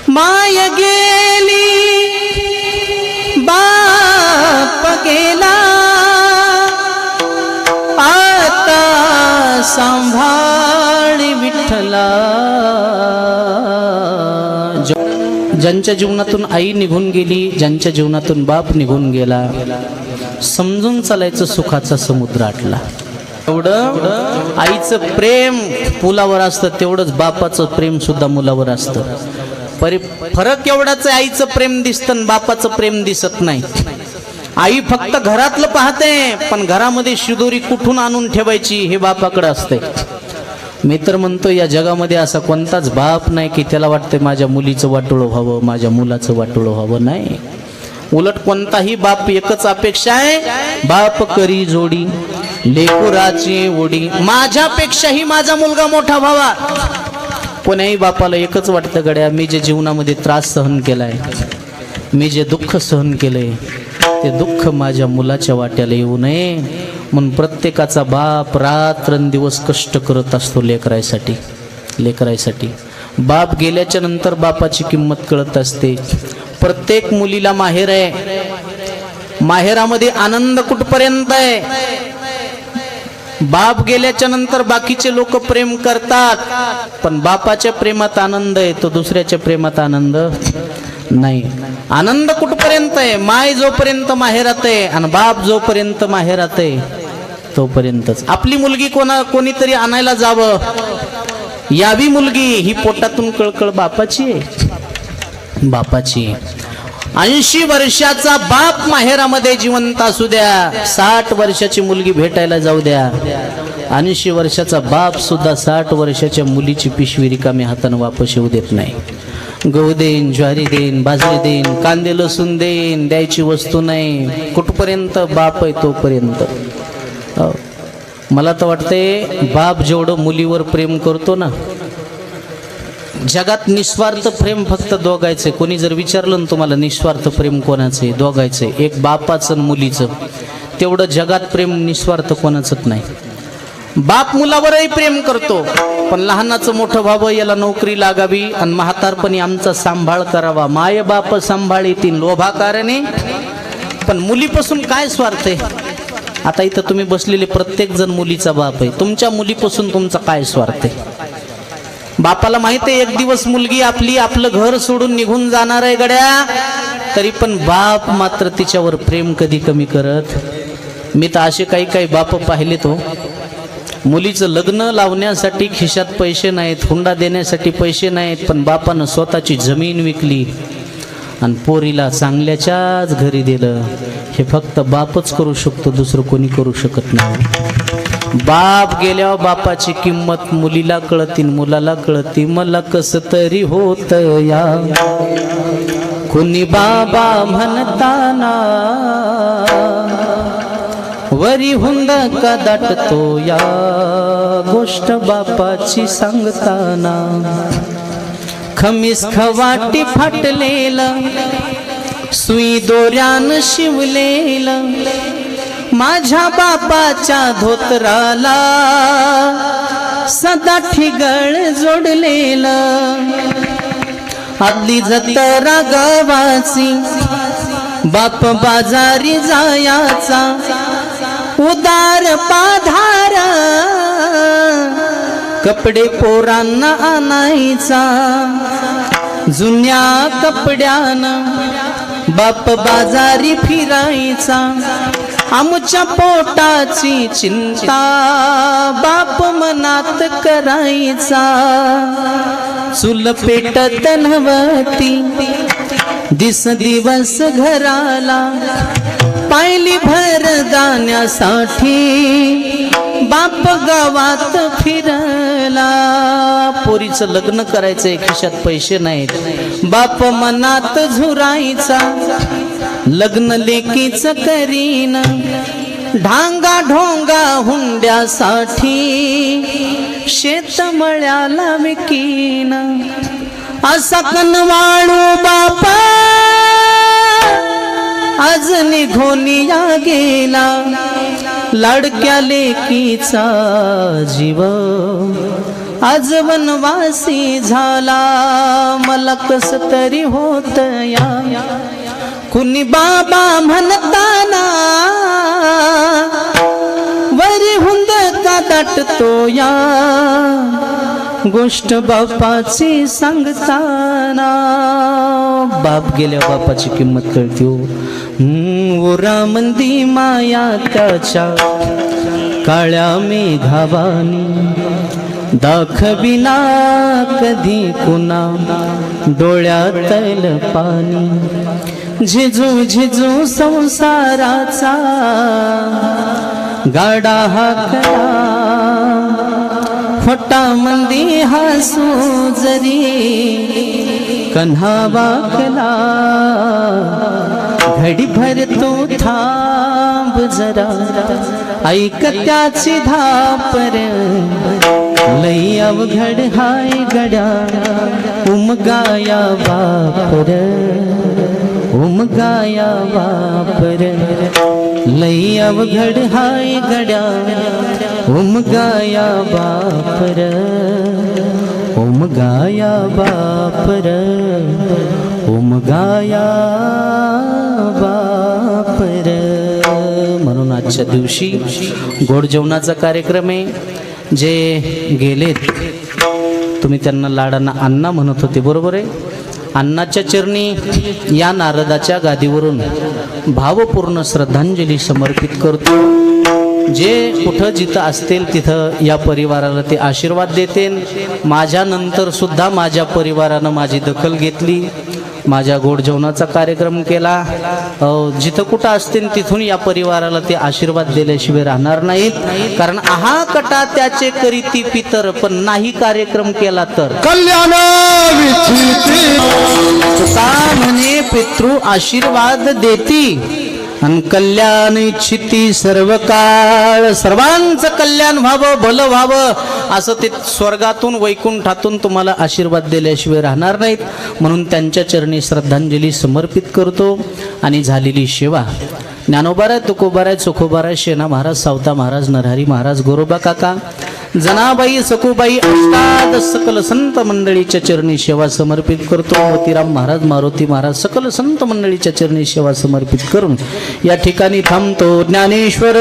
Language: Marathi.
माय गेली बाप गेला आता सांभाळी विठ्ठला। ज्यांच्या जीवनातून आई निघून गेली, ज्यांच्या जीवनातून बाप निघून गेला, समजून चालायचं सुखाचा समुद्र आटला। एवढं आईचं प्रेम मुलावर असतं, तेवढंच बापाचं प्रेम सुद्धा मुलावर असतं। फरक एवढाच आहे, आईचं प्रेम दिसतं बापाचं प्रेम दिसत नाही। आई फक्त घरातलं पाहते, पण घरामध्ये शिदोरी कुठून आणून ठेवायची हे बापाकडे असते। मी तर म्हणतो या जगामध्ये असा कोणताच बाप नाही की त्याला वाटते माझ्या मुलीचं वाटोळं व्हावं, माझ्या मुलाचं वाटोळं व्हावं। नाही, उलट कोणताही बाप एकच अपेक्षा आहे, बाप करी जोडी लेकराची ओढी, माझ्यापेक्षाही माझा मुलगा मोठा व्हावा। कोण्याही बापाला एकच वाटतं, गड्या मी जे जीवनामध्ये त्रास सहन केलाय, मी जे दुःख सहन केलंय, ते दुःख माझ्या मुलाच्या वाट्याला येऊ नये। म्हणून प्रत्येकाचा बाप रात्रंदिवस कष्ट करत असतो लेकरासाठी। लेकरासाठी बाप गेल्याच्या नंतर बापाची किंमत कळत असते। प्रत्येक मुलीला माहेर आहे, माहेरामध्ये आनंद कुठपर्यंत आहे? बाप गेल्याच्या नंतर बाकीचे लोक प्रेम करतात, पण बापाच्या प्रेमात आनंद आहे, तो दुसऱ्याच्या प्रेमात आनंद नाही। आनंद कुठपर्यंत आहे? माय जोपर्यंत माहेरात आहे आणि बाप जोपर्यंत माहेरात आहे तोपर्यंतच। आपली मुलगी कोणीतरी आणायला जावं, यावी मुलगी, ही पोटातून कळकळ बापाची आहे, बापाची आहे। 80 वर्षाचा बाप माहेरामध्ये जिवंत असू द्या, 60 वर्षाची मुलगी भेटायला जाऊ द्या, 80 वर्षाचा बाप सुद्धा 60 वर्षाच्या मुलीची पिशवी रिकाम्या हाताने वापस येऊ देत नाही। गहू देईन, ज्वारी देईन, बाजरी देईन, कांदे लसूण देईन, द्यायची वस्तू नाही। कुठपर्यंत बाप आहे तोपर्यंत। मला तर वाटते बाप जेवढं मुलीवर प्रेम करतो ना, जगात निस्वार्थ प्रेम फक्त दोघायचे। कोणी जर विचारलं ना तुम्हाला निस्वार्थ प्रेम कोणाचे, दोघायचे, एक बापाचं आणि मुलीचं। तेवढं जगात प्रेम निस्वार्थ कोणाचंच नाही। बाप मुलावरही प्रेम करतो, पण लहानाचं मोठं व्हावं, याला नोकरी लागावी आणि म्हातारपणी आमचा सांभाळ करावा, माय बाप सांभाळीतील लोभाकारणे। पण मुलीपासून काय स्वार्थ आहे? आता इथं तुम्ही बसलेले प्रत्येक जण मुलीचा बाप आहे, तुमच्या मुलीपासून तुमचा काय स्वार्थ आहे? बापाला माहिती आहे एक दिवस मुलगी आपली आपलं घर सोडून निघून जाणार आहे गड्या, तरी पण बाप मात्र तिच्यावर प्रेम कधी कमी करत। मी तर असे काही बाप पाहिले, तो मुलीचं लग्न लावण्यासाठी खिशात पैसे नाहीत, हुंडा देण्यासाठी पैसे नाहीत, पण बापानं स्वतःची जमीन विकली आणि पोरीला चांगल्याच्याच घरी दिलं। हे फक्त बापच करू शकतो, दुसरं कोणी करू शकत नाही। बाप गेल्यावर बापाची किंमत मुलीला कळती, मुलाला कळती। मला कस तरी होत या कोणी बाबा म्हणताना, वरी हुंदा का दाटतो या गोष्ट बापाची सांगताना। खमीस खवाटी फाटलेलं, सुई दोऱ्यानं शिवलेलं, माझ्या बापाच्या धोतराला सदा ठिगळ जोडलेलं। आदली जत्रा गावाची, बाप बाजारी जायाचा, उदार पाधार कपडे पोरांना आणायचा। जुन्या कपड्यानं बाप बाजारी फिरायचा, आमच्या पोटाची चिंता बाप मनात करायचा। चूल पेटत नव्हती दिस दिवस घराला, पायली भर दाण्यासाठी बाप गावात फिरला। पोरीचं लग्न करायचंय, खिशात पैसे नाहीत, बाप मनात झुरायचा। लग्न लेकीच करीन, ढांगा ढोंगा हुंड्यासाठी शेतमळ्याला विकीन। असा कनवाळू बापा आज निघून या गेला, लाडक्या लेकीचा जीव आज वनवासी झाला मला कस तरी होत या कुणी बाबा म्हणताना वरी हुंदका दाटतो या गोष्ट बापाची सांगताना बाप गेल्या बापाची किंमत कळते हो ओरामंदी माया त्याच्या काळ्या मेघावानी दाखविना कधी कुणा डोळ्यातल पाणी झिजू झिजू संसाराचा गाडा हाकला खोटा मंदी हसू जरी कन्हा वाकला घडी भर तो थांब जरा ऐक त्याची धापर लई अवघड हाय गड्या उमगाया वापर उमगाया वापर लई अवघड हाय गड्या उमगाया वापर उमगाया वापर उमगाया वापर. म्हणून आजच्या दिवशी गोड जेवणाचा कार्यक्रम आहे. जे गेलेत तुम्ही त्यांना लाडांना अण्णा म्हणत होते, बरोबर आहे. अण्णाच्या चरणी या नारदाच्या गादीवरून भावपूर्ण श्रद्धांजली समर्पित करतो. जे कुठं जिथं असतील तिथं या परिवाराला ते आशीर्वाद देतील. माझ्यानंतर सुद्धा माझ्या परिवारानं माझी दखल घेतली, माझ्या गोड जेवणाचा कार्यक्रम केला. जिथं कुठं असतील तिथून या परिवाराला ते आशीर्वाद दिल्याशिवाय राहणार नाहीत. कारण आहा कटा त्याचे करीती पितर, पण नाही कार्यक्रम केला तर कल्याण तुका म्हणे पितृ आशीर्वाद देती आणि कल्याण इच्छिती सर्व काळ. सर्वांचं कल्याण व्हावं, भलं व्हावं असं ते स्वर्गातून वैकुंठातून तुम्हाला आशीर्वाद दिल्याशिवाय राहणार नाहीत. म्हणून त्यांच्या चरणी श्रद्धांजली समर्पित करतो. आणि झालेली सेवा ज्ञानोबाराय, तुकोबाराय, चोखोबाराय, शेना महाराज, सावता महाराज, नरहरी महाराज, गोरोबा काका, जनाबाई, सकुबाई, अष्टाद सकल संत मंडळीच्या चरणी सेवा समर्पित करतो. मोतीराम महाराज, मारुती महाराज, सकल संत मंडळीच्या चरणी सेवा समर्पित करून या ठिकाणी थांबतो. ज्ञानेश्वर